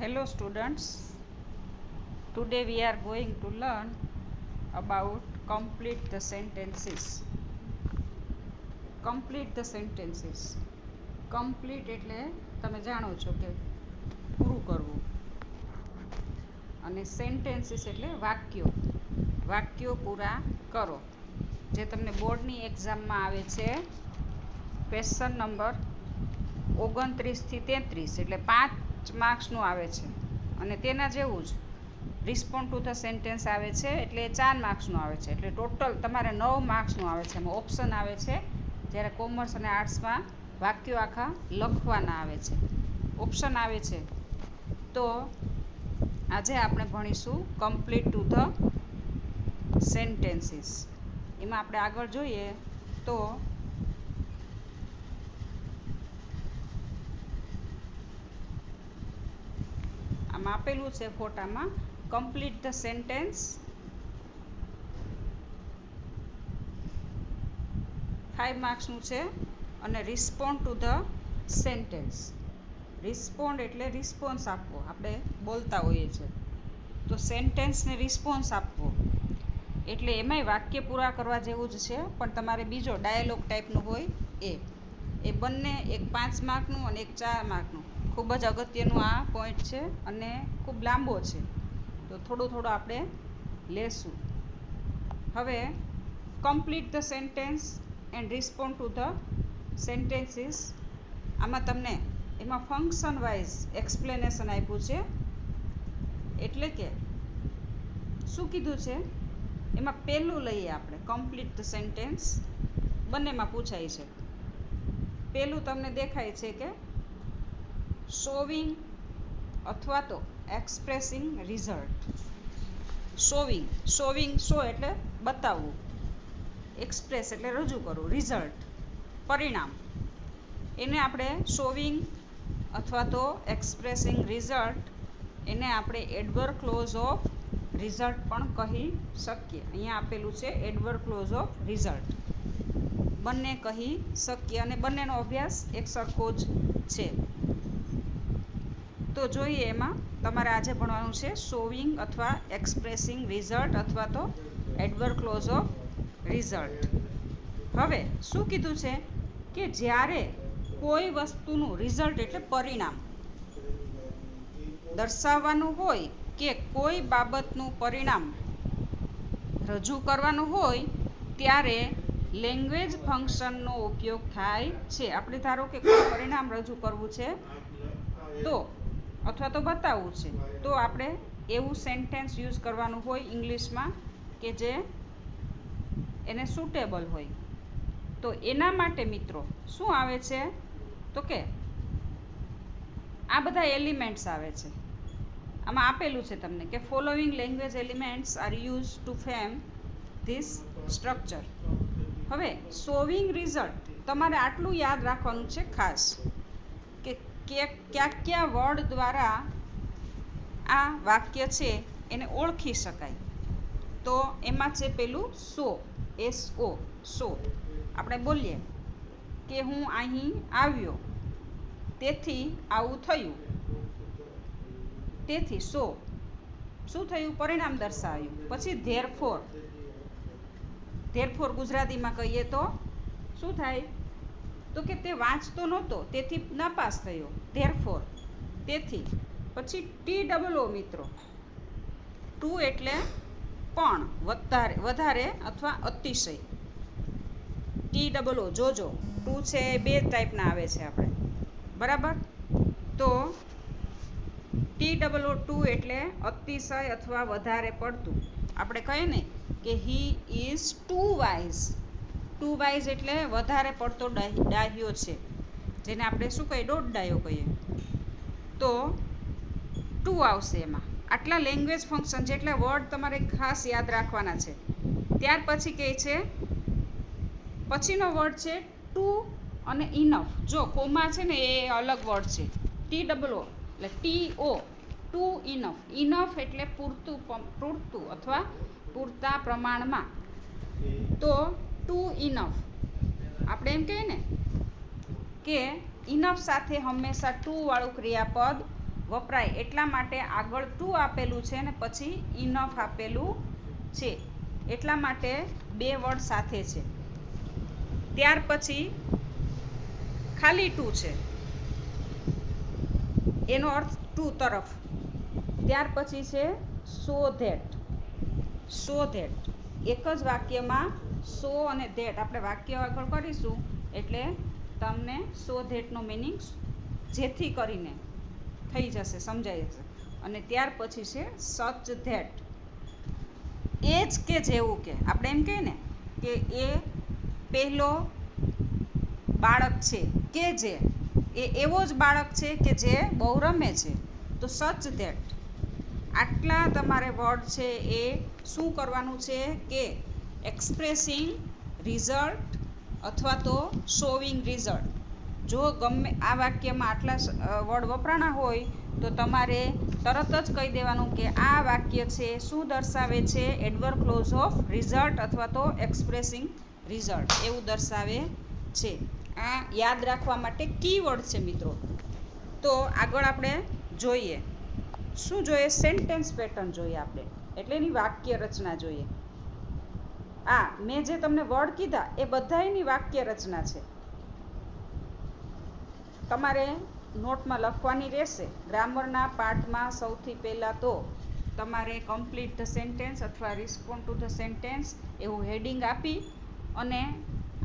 Hello students, today we are going to learn about complete the sentences. Complete the sentences. Complete એટલે તમે જાણો છો કે પૂરું કરવું અને sentences એટલે વાક્યો પૂરા કરો. જે તમને બોર્ડની એક્ઝામમાં આવે છે ક્વેશ્ચન નંબર 29 થી 33 એટલે 5 માર્ક્સનું આવે છે અને તેના જેવું જ રિસ્પોન્ડ ટુ ધ સેન્ટેન્સ આવે છે એટલે 4 માર્ક્સનું આવે છે એટલે ટોટલ તમારે 9 માર્ક્સનું આવે છે. એમાં ઓપ્શન આવે છે, જ્યારે કોમર્સ અને આર્ટ્સમાં વાક્યો આખા લખવાના આવે છે, ઓપ્શન આવે છે. તો આજે આપણે ભણીશું કમ્પ્લીટ ટુ ધ સેન્ટેન્સીસ. એમાં આપણે આગળ જોઈએ તો આમાં આપેલું છે ફોટામાં કમ્પ્લીટ ધ સેન્ટેન્સ 5 માર્ક્સનું છે અને respond to the sentence. Respond એટલે રિસ્પોન્સ આપવો, આપણે બોલતા હોઈએ છીએ તો સેન્ટેન્સને રિસ્પોન્સ આપવો એટલે એમાંય વાક્ય પૂરા કરવા જેવું જ છે, પણ તમારે બીજો ડાયલોગ ટાઈપનું હોય એ બંને, એક 5 માર્કનું અને એક 4 માર્કનું. ખૂબ જ અગત્યનું આ પોઈન્ટ છે અને ખૂબ લાંબો છે, તો થોડું આપણે લેશું. હવે complete the sentence and respond to the sentences. આમાં તમને એમાં ફંક્શન વાઇઝ એક્સપ્લેનેશન આપ્યું છે. એટલે કે શું કીધું છે એમાં પહેલું લઈએ આપણે કમ્પ્લીટ ધ સેન્ટેન્સ. બંનેમાં પૂછાય છે. પહેલું તમને દેખાય છે કે શોવિંગ અથવા તો એક્સપ્રેસિંગ રિઝલ્ટ. શોવિંગ શો એટલે બતાવવું, એક્સપ્રેસ એટલે રજૂ કરવું, રિઝલ્ટ પરિણામ, એને આપણે શોવિંગ અથવા તો એક્સપ્રેસિંગ રિઝલ્ટ, એને આપણે એડવર્બ ક્લોઝ ઓફ રિઝલ્ટ પણ કહી શકીએ. અહીંયા આપેલું છે એડવર્બ ક્લોઝ ઓફ રિઝલ્ટ. બંને કહી શકીએ અને બંનેનો અભ્યાસ એક સરખો જ છે. તો જોઈએ એમાં તમારે આજે ભણવાનું છે શોવિંગ અથવા એક્સપ્રેસિંગ રિઝલ્ટ અથવા તો એડવર્બ ક્લોઝ ઓફ રિઝલ્ટ. હવે શું કીધું છે કે જ્યારે કોઈ વસ્તુનું રિઝલ્ટ એટલે પરિણામ દર્શાવવાનું હોય કે કોઈ બાબતનું પરિણામ રજૂ કરવાનું હોય ત્યારે લેંગ્વેજ ફંક્શનનો ઉપયોગ થાય છે. આપણે ધારો કે કોઈ પરિણામ રજૂ કરવું છે તો અથવા તો બતાવવું છે તો આપણે એવું સેન્ટેન્સ યુઝ કરવાનું હોય ઇંગ્લિશમાં કે જે એને સુટેબલ હોય. તો એના માટે મિત્રો શું આવે છે તો કે આ બધા એલિમેન્ટ્સ આવે છે. આમાં આપેલું છે તમને કે following language elements are use to frame this structure. હવે શોવિંગ રિઝલ્ટ તમારે આટલું યાદ રાખવાનું છે ખાસ કે કયા વર્ડ દ્વારા આ વાક્ય છે એને ઓળખી શકાય. તો એમાં છે પેલું સો, SO, સો. આપણે બોલીએ કે હું અહીં આવ્યો તેથી આવું થયું, તેથી સો શું થયું, પરિણામ દર્શાવ્યું. પછી ધેરફોર ગુજરાતીમાં કહીએ તો શું થાય તો કે તે વાંચતો નહોતો તેથી નાપાસ થયો, ધેરફોર, તેથી. પછી TOO મિત્રો, ટુ એટલે પણ, વધારે અથવા અતિશય. TOO જોજો, ટુ છે એ 2 ટાઈપના આવે છે આપણે, બરાબર. તો TOO એટલે અતિશય અથવા વધારે પડતું. આપણે કહીએ ને કે હી ઇઝ ટુ વાઇઝ એટલે વધારે પડતો ડાહ્યો છે, જેને આપણે શું કહીએ, દોઢ-ડાહ્યો કહીએ. તો ટુ આવશે એમાં. આટલા લેંગ્વેજ ફંક્શન જેટલા વર્ડ તમારે ખાસ યાદ રાખવાના છે. ત્યાર પછી કહે છે, પછીનો વર્ડ છે ટુ અને ઇનફ. જો કોમા છે ને એ અલગ વર્ડ છે. TOO એટલે TO, ટુ ઇનફ. ઇનફ એટલે પૂરતું અથવા પૂરતા પ્રમાણમાં. તો ટુ ઇનફ આપણે એમ કહીએ ને કે ઇનફ સાથે હંમેશા ટુ વાળું ક્રિયાપદ વપરાય એટલા માટે આગળ ટુ આપેલું છે ને પછી ઇનફ આપેલું છે, એટલા માટે બે વર્ડ સાથે છે. ત્યાર પછી ખાલી ટુ છે, એનો અર્થ ટુ તરફ. ત્યાર પછી છે સો ધેટ. સો ધેટ એક જ વાક્યમાં સો અને ધેટ આપણે વાક્ય આગળ કરીશું એટલે તમને સો ધેટનો મિનિંગ જેથી કરીને થઈ જશે, સમજાઈ જશે. અને ત્યાર પછી છે સચ ધેટ. એ જ કે જેવું કે આપણે એમ કહીએ ને કે એ પહેલો બાળક છે કે જે એ એવો જ બાળક છે કે જે બહુ રમે છે, તો સચ ધેટ. આટલા તમારે વર્ડ છે એ શું કરવાનું છે કે એક્સપ્રેસિંગ રિઝલ્ટ અથવા તો શોવિંગ રિઝલ્ટ. જો ગમે આ વાક્યમાં આટલા વર્ડ વપરાણા હોય તો તમારે તરત જ કહી દેવાનું કે આ વાક્ય છે શું દર્શાવે છે, એડવર્બ ક્લોઝ ઓફ રિઝલ્ટ અથવા તો એક્સપ્રેસિંગ રિઝલ્ટ એવું દર્શાવે છે. આ યાદ રાખવા માટે કીવર્ડ છે મિત્રો. તો આગળ આપણે જોઈએ શું જોઈએ, સેન્ટેન્સ પેટર્ન જોઈએ આપણે, એટલે એની વાક્ય રચના જોઈએ. મેં જે તમને વર્ડ કીધા એ બધાયની વાક્ય રચના છે, તમારે નોટમાં લખવાની રહેશે. ગ્રામરના પાઠમાં સૌથી પહેલાં તો તમારે કમ્પ્લીટ ધ સેન્ટેન્સ અથવા રિસ્પોન્ડ ટુ ધ સેન્ટેન્સ એવું હેડિંગ આપી અને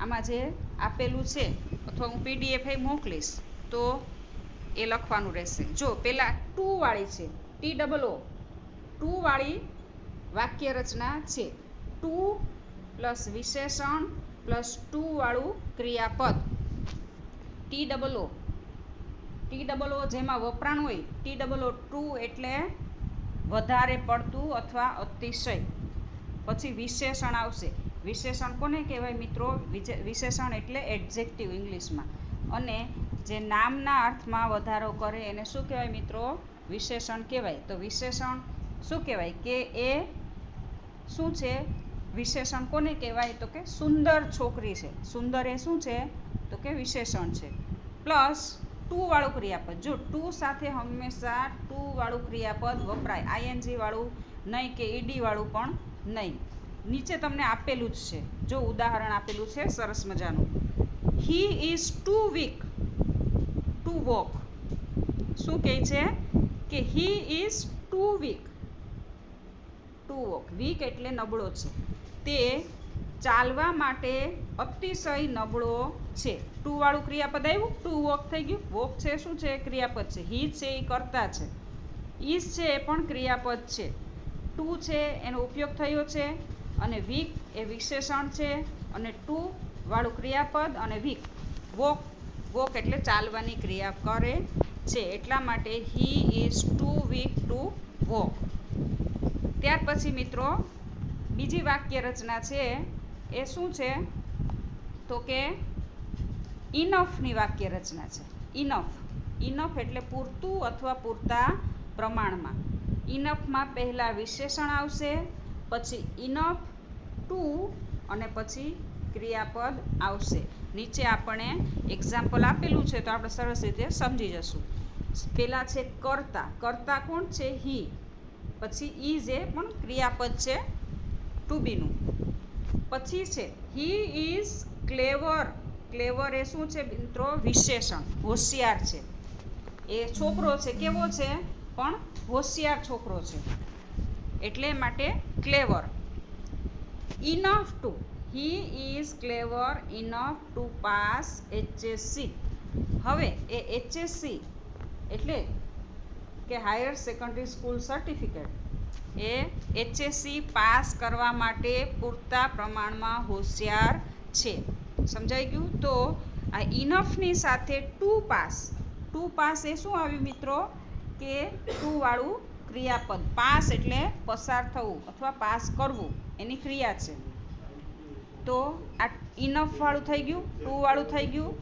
આમાં જે આપેલું છે અથવા હું PDF મોકલીશ તો એ લખવાનું રહેશે. જો પહેલાં ટુ વાળી છે, TOO ટુ વાળી વાક્ય રચના છે. ટુ પ્લસ વિશેષણ પ્લસ ટુ વાળું ક્રિયાપદ. TOO જેમાં વપરાણ હોય, TOO એટલે વધારે પડતું અથવા અતિશય. પછી વિશેષણ આવશે. વિશેષણ કોને કહેવાય મિત્રો? વિશેષણ એટલે એડજેક્ટિવ ઇંગ્લિશમાં. અને જે નામના અર્થમાં વધારો કરે એને શું કહેવાય મિત્રો? વિશેષણ કહેવાય. તો વિશેષણ શું કહેવાય કે એ શું છે? વિશેષણ કોને કહેવાય? તો કે સુંદર છોકરી છે. સુંદર એ શું છે? તો કે વિશેષણ છે. પ્લસ ટુ વાળું ક્રિયાપદ. જો ટુ સાથે હંમેશા ટુ વાળું ક્રિયાપદ વપરાય, ING વાળું નહીં કે ED વાળું પણ નહીં. નીચે તમને આપેલું જ છે, જો ઉદાહરણ આપેલું છે સરસ મજાનું. He is too weak to walk. શું કહે છે કે he is too weak to walk. Weak એટલે નબળો છે, તે ચાલવા માટે અતિશય નબળો છે. ટુ વાળું ક્રિયાપદ આવ્યું, ટુ વોક થઈ ગયું. વોક છે શું છે? ક્રિયાપદ છે. હી છે એ કર્તા છે. ઇઝ છે એ પણ ક્રિયાપદ છે. ટુ છે એનો ઉપયોગ થયો છે અને વીક એ વિશેષણ છે અને ટુ વાળું ક્રિયાપદ અને વીક વોક એટલે ચાલવાની ક્રિયા કરે છે, એટલા માટે he is too weak to walk. ત્યાર પછી મિત્રો બીજી વાક્ય રચના છે એ શું છે? તો કે ઇનફની વાક્ય રચના છે. ઇનફ એટલે પૂરતું અથવા પૂરતા પ્રમાણમાં. ઇનફમાં પહેલાં વિશેષણ આવશે, પછી ઇનફ ટુ અને પછી ક્રિયાપદ આવશે. નીચે આપણે એક્ઝામ્પલ આપેલું છે તો આપણે સરસ રીતે સમજી જશું. પહેલાં છે કર્તા. કર્તા કોણ છે? હી. પછી ઇઝ એ પણ ક્રિયાપદ છે ટુ બીનું. પછી છે હી ઇઝ ક્લેવર. ક્લેવર એ શું છે મિત્રો? વિશેષણ. હોશિયાર છે. એ છોકરો છે કેવો છે? પણ હોશિયાર છોકરો છે, એટલે માટે clever. Enough to. He is clever enough to pass HSC. હવે એ HSC એટલે કે હાયર સેકન્ડરી સ્કૂલ સર્ટિફિકેટ, એ HSC પાસ કરવા માટે પૂરતા પ્રમાણમાં હોશિયાર છે. સમજાઈ ગયું? તો આ ઇનફની સાથે ટુ પાસ એ શું આવ્યું મિત્રો? કે ટુ વાળું ક્રિયાપદ. પાસ એટલે પસાર થવું અથવા પાસ કરવું, એની ક્રિયા છે. તો આ ઇનફ વાળું થઈ ગયું, ટુ વાળું થઈ ગયું.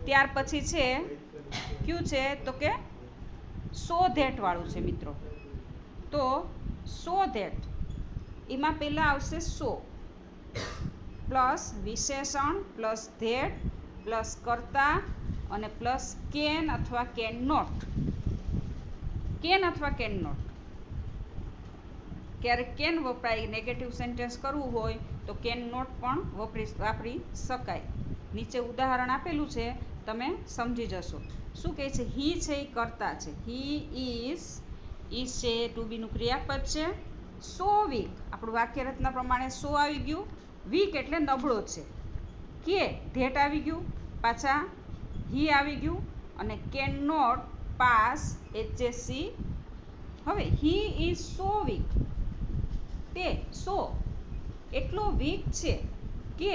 ત્યાર પછી છે કયું છે? તો કે સો ધેટ વાળું છે મિત્રો. તો સો ધેટ એમાં પહેલાં આવશે સો પ્લસ વિશેષણ પ્લસ ધેટ પ્લસ કર્તા અને પ્લસ કેન અથવા કેન નોટ. કેન અથવા કેન નોટ. ક્યારેક કેન વપરાય, નેગેટિવ સેન્ટેન્સ કરવું હોય તો કેન નોટ પણ વાપરી શકાય. નીચે ઉદાહરણ આપેલું છે, તમે સમજી જશો. શું કહે છે? હી છે એ કર્તા છે. હી ઇઝ છે ટુ બીનું ક્રિયાપદ છે. સો વીક, આપણું વાક્ય રચના પ્રમાણે સો આવી ગયું. વીક એટલે નબળો છે. કે ધેટ આવી ગયું. પાછા હી આવી ગયું અને કેન નોટ પાસ HSC. હવે હી ઇઝ સો વીક, તે સો એટલો વીક છે કે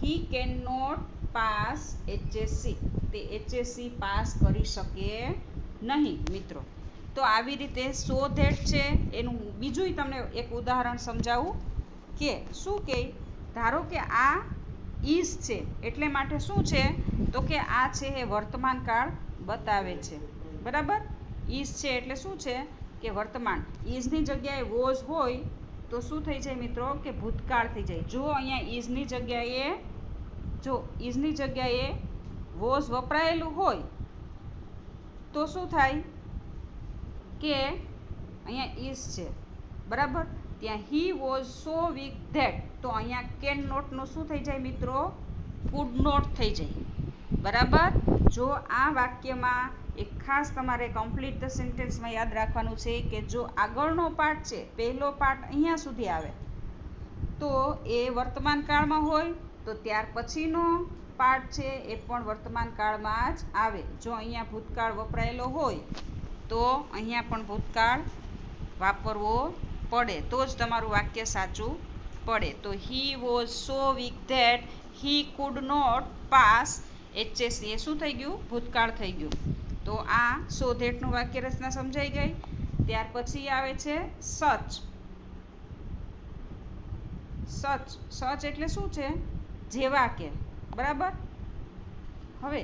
he cannot pass HSC, તે HSC પાસ કરી શકે નહીં મિત્રો. તો આવી રીતે સો ધેટ છે એનું બીજું તમને એક ઉદાહરણ સમજાવું કે શું કે ધારો કે આ ઇઝ છે એટલે માટે શું છે તો કે આ છે એ વર્તમાન કાળ બતાવે છે. બરાબર? ઇઝ છે એટલે શું છે કે વર્તમાન. ઇઝની જગ્યાએ વોઝ હોય તો શું થઈ જાય મિત્રો કે ભૂતકાળ થઈ જાય. જો અહીંયા ઇઝની જગ્યાએ વોઝ વપરાયેલું હોય તો શું થાય કે અહીંયા ઇઝ છે. બરાબર? ત્યાં he was so weak that, તો અહીંયા કેન નોટનું શું થઈ જાય મિત્રો? કુડ નોટ થઈ જાય. બરાબર? જો આ વાક્યમાં એક ખાસ તમારે કમ્પ્લીટ ધ સેન્ટેન્સમાં યાદ રાખવાનું છે કે જો આગળનો પાર્ટ છે, પહેલો પાર્ટ અહીંયા સુધી આવે તો એ વર્તમાન કાળમાં હોય, તો ત્યાર પછીનો પાર્ટ છે એ પણ વર્તમાન કાળમાં જ આવે. જો અહીંયા ભૂતકાળ વપરાયેલો હોય તો અહીંયા પણ ભૂતકાળ વાપરવો પડે, તો જ તમારું વાક્ય સાચું પડે. તો he was so weak that he could not pass HSC. એ શું થઈ ગયું? ભૂતકાળ થઈ ગયું. તો આ સો ધેટનું વાક્ય રચના સમજાઈ ગઈ. ત્યાર પછી આવે છે સચ. સચ એટલે શું છે? જેવા કે. બરાબર? હવે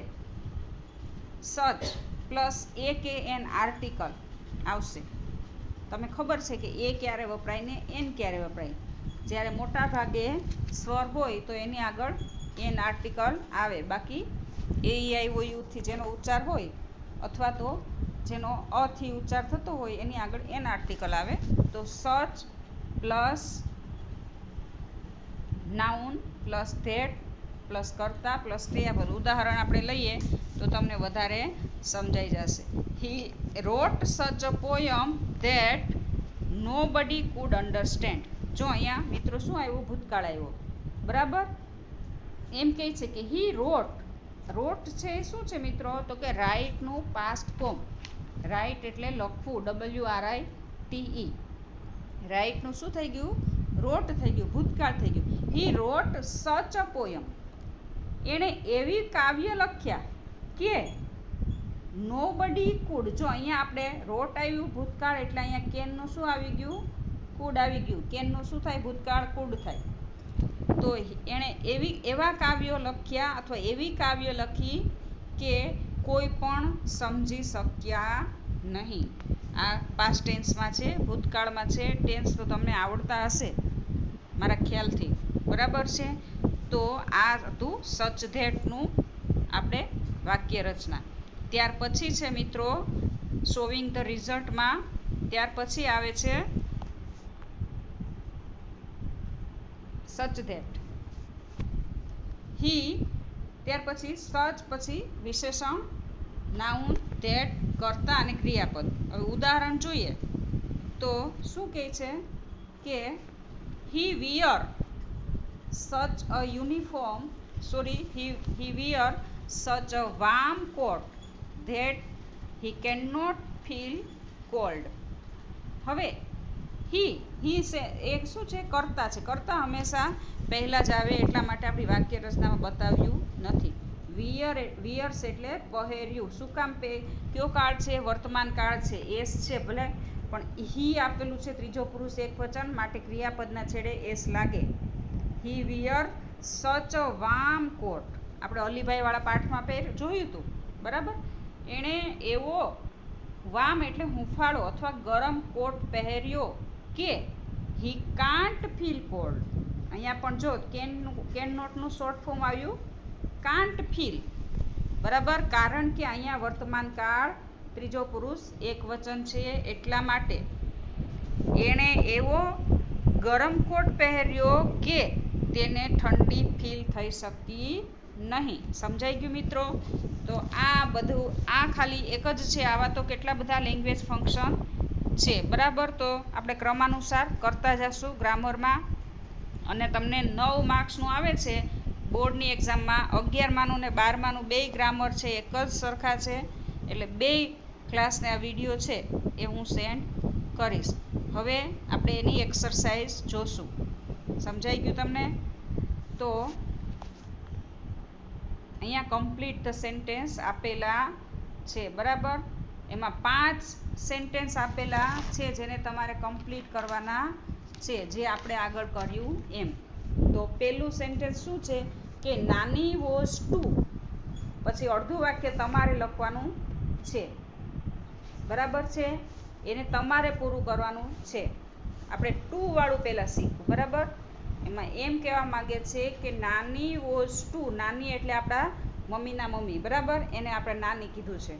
સચ પ્લસ AKN આર્ટિકલ આવશે. તમને ખબર છે કે એ ક્યારે વપરાય ને એન ક્યારે વપરાય. જ્યારે મોટા ભાગે સ્વર હોય તો એની આગળ એન આર્ટિકલ આવે. બાકી AEIOUથી જેનો ઉચ્ચાર હોય અથવા તો જેનો અથી ઉચ્ચાર થતો હોય એની આગળ એન આર્ટિકલ આવે. તો such plus noun plus that plus કર્તા પ્લસ ક્રિયાપદ. ઉદાહરણ આપણે લઈએ તો તમને વધારે સમજાઈ જશે. He wrote such a poem that nobody could understand. જો અહીંયા મિત્રો શું આવ્યું? ભૂતકાળ આવ્યો. બરાબર? એમ કહે છે કે હી રોટ. રોટ છે એ શું છે મિત્રો? તો કે રાઇટનું પાસ્ટ ફોર્મ. રાઇટ એટલે લખવું, WRITE. રાઇટનું શું થઈ ગયું? રોટ થઈ ગયું, ભૂતકાળ થઈ ગયું. હી રોટ સચ અ પોયમ. એણે એવી કાવ્ય લખ્યા કે નોબડી કુડ. જો અહીંયા આપણે રોટ આવ્યું ભૂતકાળ એટલે અહીંયા કેનનું શું આવી ગયું? કુડ આવી ગયું. કેનનું શું થાય? ભૂતકાળ કુડ થાય. તો એણે એવા કાવ્યો લખ્યા અથવા એવી કાવ્ય લખી કે કોઈ પણ સમજી શક્યા નહીં. આ પાસ્ટ ટેન્સમાં છે, ભૂતકાળમાં છે. ટેન્સ તો તમને આવડતા હશે મારા ખ્યાલથી. બરાબર છે? તો આ હતું સચ ધેટનું આપણે વાક્ય રચના. ત્યાર પછી છે મિત્રો શોવિંગ ધ રિઝલ્ટમાં. ત્યાર પછી આવે છે સચ ધેટ. હી, ત્યાર પછી સચ, પછી વિશેષણ, નાઉન, ધેટ, કર્તા અને ક્રિયાપદ. હવે ઉદાહરણ જોઈએ તો શું કહે છે કે he wear such a uniform he wear such a warm coat that he cannot feel cold. હવે હી છે એક શું છે? કર્તા છે. કર્તા હંમેશા પહેલાં જ આવે એટલા માટે આપણી વાક્ય રચનામાં બતાવ્યું નથી. વિયર્સ એટલે પહેર્યું. શું કામ? કયો કાળ છે? વર્તમાન કાળ છે. એસ છે ભલે, પણ હી આપેલું છે ત્રીજો પુરુષ એકવચન માટે ક્રિયાપદના છેડે એસ લાગે. હી વિયર સચ અ વાર્મ કોટ. આપણે અલીભાઈવાળા પાઠમાં જોયું હતું. બરાબર? એણે એવો વામ એટલે હુંફાળો અથવા ગરમ કોટ પહેર્યો કે હી કાન્ટ ફીલ કોલ્ડ. અહીંયા પણ જો કેન નોટનું શોર્ટ ફોર્મ આવ્યું કાન્ટ ફીલ. બરાબર? કારણ કે અહીંયા વર્તમાન કાળ ત્રીજો પુરુષ એકવચન છે એટલા માટે એણે એવો ગરમ કોટ પહેર્યો કે તેને ઠંડી ફીલ થઈ શકતી નહીં. સમજાઈ ગયું મિત્રો? તો આ બધું આ ખાલી એક જ છે. આવા તો કેટલા બધા લેંગ્વેજ ફંક્શન છે. બરાબર, તો આપણે ક્રમાનુસાર કરતા જઈશું ગ્રામરમાં. અને તમને 9 માર્ક્સનું આવે છે બોર્ડની એક્ઝામમાં. 11માનું ને 12માનું બેય ગ્રામર છે એક જ સરખા છે. એટલે બેય ક્લાસને આ વિડીયો છે એ હું સેન્ડ કરીશ. હવે આપણે એની એક્સરસાઇઝ જોશું. સમજાઈ ગયું તમને? તો અહીંયા કમ્પ્લીટ ધ સેન્ટેન્સ આપેલા છે. બરાબર, એમાં 5 સેન્ટેન્સ આપેલા છે જેને તમારે કમ્પ્લીટ કરવાના છે, જે આપણે આગળ કર્યું એમ. તો પહેલું સેન્ટેન્સ શું છે કે નાની વોઝ ટુ, પછી અડધું વાક્ય તમારે લખવાનું છે. બરાબર છે, એને તમારે પૂરું કરવાનું છે. આપણે ટુ વાળું પહેલાં શીખવું. બરાબર, એમાં એમ કહેવા માગે છે કે નાની વોઝ ટુ, નાની એટલે આપણા મમ્મીના મમ્મી. બરાબર, એને આપણે નાની કીધું છે.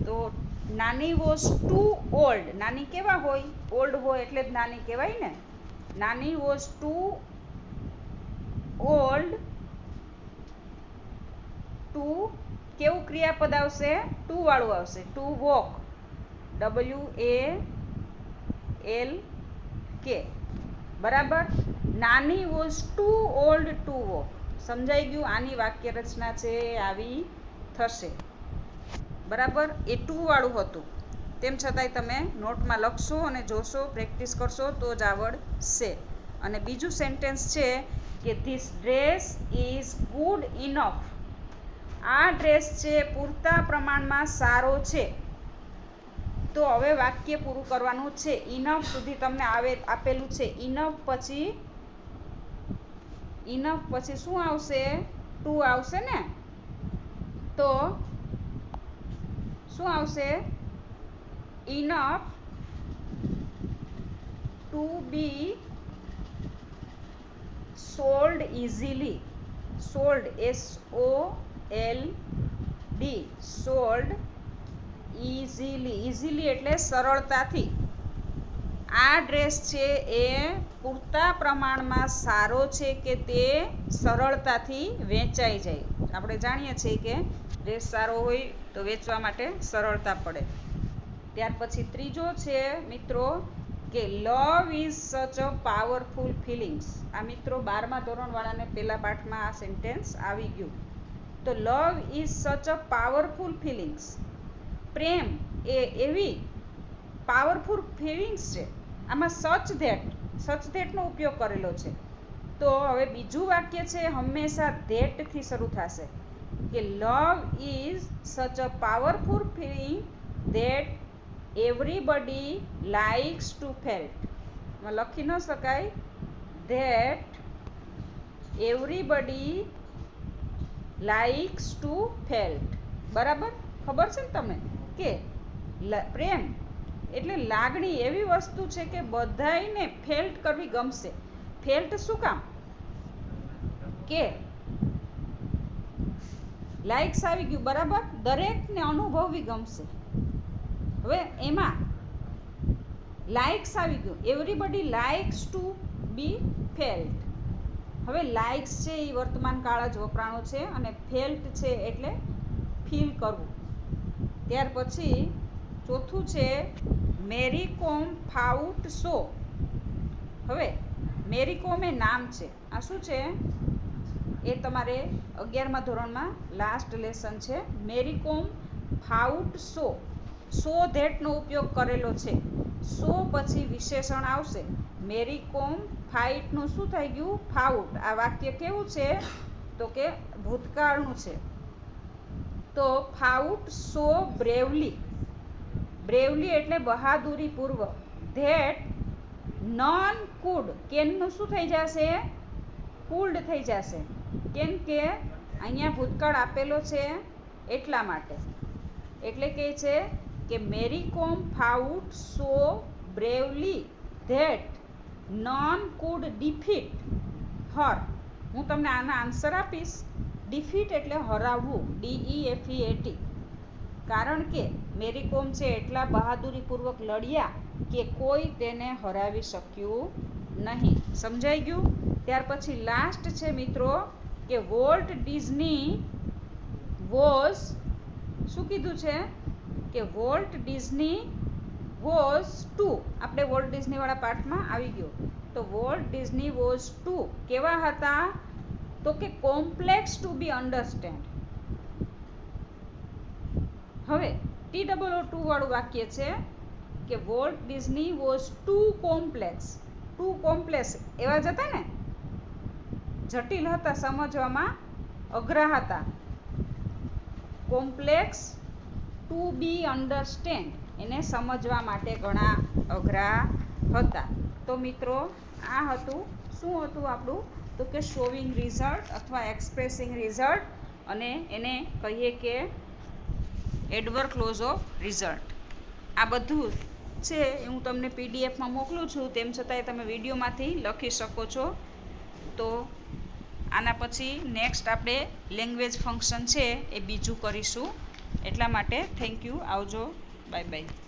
તો નાની વોઝ ટુ ઓલ્ડ, નાની કેવા હોય? ઓલ્ડ હોય એટલે જ નાની કહેવાય ને. નાની વોઝ ટુ ઓલ્ડ ટુ, કેવું ક્રિયાપદ આવશે? ટુ વાળું આવશે. To walk, WALK. બરાબર, નાની was too old to walk. સમજાઈ ગયું? આની વાક્ય રચના છે આવી થશે. બરાબર, એ ટુ વાળું હતું. તેમ છતાંય તમે નોટમાં લખશો અને જોશો, પ્રેક્ટિસ કરશો તો જ આવડશે. અને બીજું સેન્ટેન્સ છે કે this dress is good enough. આ ડ્રેસ છે પૂરતા પ્રમાણમાં સારો છે. તો હવે વાક્ય પૂરું કરવાનું છે. ઇનફ સુધી તમને આપેલું છે. ઇનફ પછી શું આવશે? ટુ આવશે ને. તો શું આવશે? Enough to be sold easily. Sold, SOLD, sold easily. Easily એટલે સરળતાથી. આ ડ્રેસ છે એ પૂરતા પ્રમાણમાં સારો છે કે તે સરળતાથી વેચાઈ જાય. આપણે જાણીએ છીએ કે ડ્રેસ સારો હોય તો વેચવા માટે સરળતા પડે. ત્યાર પછી ત્રીજો છે મિત્રો કે love is such a powerful feelings. આ મિત્રો 12મા ધોરણવાળાને પહેલા પાઠમાં આ સેન્ટેન્સ આવી ગયું. તો લવ is such a powerful feelings. પ્રેમ એ એવી પાવરફુલ ફિલિંગ્સ છે. આમાં સચ ધેટનો ઉપયોગ કરેલો છે. તો હવે બીજું વાક્ય છે હંમેશા ધેટથી શરૂ થશે કે love is such a powerful feeling that everybody likes to felt. એમાં લખી ન શકાય that everybody likes to felt. બરાબર, ખબર છે ને તમને કે પ્રેમ એટલે લાગણી એવી વસ્તુ છે કે બધાયને ફેલ્ટ કરવી ગમશે. ફેલ્ટ શું કામ? કે લાઇક્સ આવી ગયું. બરાબર, દરેકને અનુભવવી ગમશે. હવે એમાં લાઇક્સ આવી ગયું. Everybody likes to be felt. હવે લાઇક્સ છે એ વર્તમાન કાળ જ વપરાણો છે અને ફેલ્ટ છે એટલે ફીલ કરવું. ત્યાર પછી ચોથું છે મેરી કોમ ફાઉટ સો. હવે મેરી કોમ એ નામ છે. આ શું છે? એ તમારે 11મા ધોરણમાં લાસ્ટ લેસન છે. મેરી કોમ ફાઉટ સો. સો ધેટનો ઉપયોગ કરેલો છે. સો પછી વિશેષણ આવશે. મેરી કોમ ફાઇટનું શું થઈ ગયું? ફાઉટ. આ વાક્ય કેવું છે? તો કે ભૂતકાળનું છે. તો ફાઉટ સો બ્રેવલી. બ્રેવલી એટલે બહાદુરીપૂર્વક. That none could. કેનનું શું થઈ જશે? કુલ્ડ થઈ જશે. કેમ કે અહીંયા ભૂતકાળ આપેલો છે એટલા માટે. એટલે કહે છે કે મેરી કોમ ફાઉટ સો bravely that none food defeat હર. હું તમને આના આન્સર આપીશ. ડિફીટ એટલે હરાવવું, DEFEAT. કારણ કે મેરી કોમ છે એટલા બહાદુરીપૂર્વક લડ્યા કે કોઈ તેને હરાવી શક્યું નહીં. સમજાઈ ગયું? ત્યાર પછી લાસ્ટ છે મિત્રો કે વોલ્ટ ડિઝની વોઝ, શું કીધું છે કે વોલ્ટ ડિઝની વોઝ ટુ, આપણે વોલ્ટ ડિઝનીવાળા પાઠમાં આવી ગયો. તો વોલ્ટ ડિઝની વોઝ ટુ કેવા હતા? તો કે કોમ્પ્લેક્સ ટુ બી અન્ડરસ્ટેન્ડ. હવે TOO વાળું વાક્ય છે કે Walt Disney was too complex. Too complex એવા જ હતા ને, જટિલ હતા, સમજવામાં અઘરા હતા. કોમ્પ્લેક્સ ટુ બી અન્ડરસ્ટેન્ડ, એને સમજવા માટે ઘણા અઘરા હતા. તો મિત્રો આ હતું, શું હતું આપણું? તો કે શોવિંગ રિઝલ્ટ અથવા એક્સપ્રેસિંગ રિઝલ્ટ, અને એને કહીએ કે એડવર્બ ક્લોઝ ઓફ રિઝલ્ટ. આ બધું છે એ હું તમને પીડીએફમાં મોકલું છું, તેમ છતાંય તમે વિડીયોમાંથી લખી શકો છો. તો આના પછી નેક્સ્ટ આપણે લેંગ્વેજ ફંક્શન છે એ બીજું કરીશું. એટલા માટે થેન્ક યુ, આવજો, બાય બાય.